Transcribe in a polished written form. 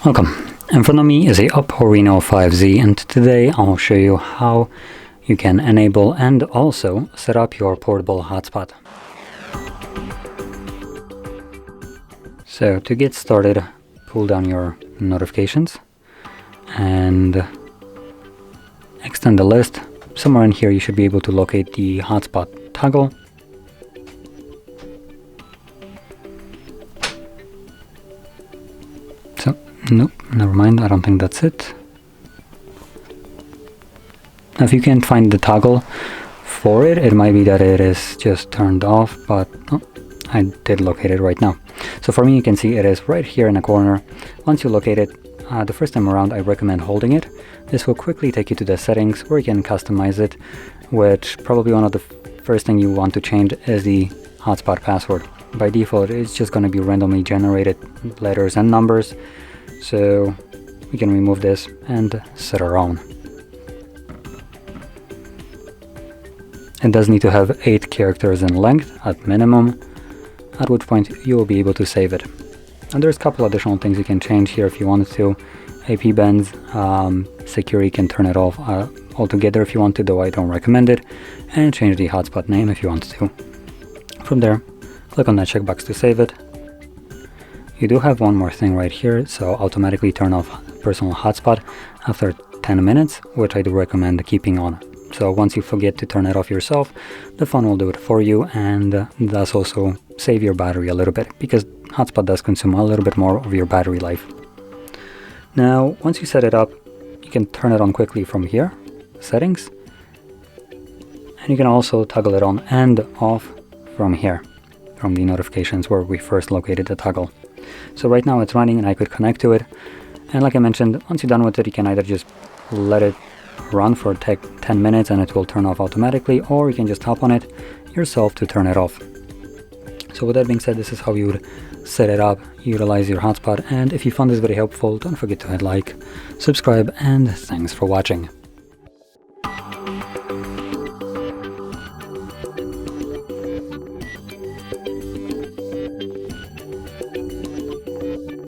Welcome. In front of me is a OPPO Reno 5Z, and today I'll show you how you can enable and also set up your portable hotspot. So to get started, pull down your notifications and extend the list. Somewhere in here you should be able to locate the hotspot toggle. Nope, never mind, I don't think that's it. Now, if you can't find the toggle for it, it might be that it is just turned off, but oh, I did locate it right now. So for me, you can see it is right here in the corner. Once you locate it, the first time around, I recommend holding it. This will quickly take you to the settings where you can customize it, which probably one of the first thing you want to change is the hotspot password. By default, it's just going to be randomly generated letters and numbers. So we can remove this and set our own. It does need to have 8 characters in length at minimum, at which point you will be able to save it. And there's a couple additional things you can change here if you wanted to. AP bands, security can turn it off altogether if you want to, though I don't recommend it, and change the hotspot name if you want to. From there, click on that checkbox to save it. You do have one more thing right here, so automatically turn off Personal Hotspot after 10 minutes, which I do recommend keeping on. So once you forget to turn it off yourself, the phone will do it for you, and thus also save your battery a little bit, because Hotspot does consume a little bit more of your battery life. Now, once you set it up, you can turn it on quickly from here, settings, and you can also toggle it on and off from here, from the notifications where we first located the toggle. So right now it's running and I could connect to it, and like I mentioned, once you're done with it, you can either just let it run for 10 minutes and it will turn off automatically, or you can just hop on it yourself to turn it off. So with that being said, this is how you would set it up, utilize your hotspot, and if you found this very helpful, don't forget to hit like, subscribe, and thanks for watching.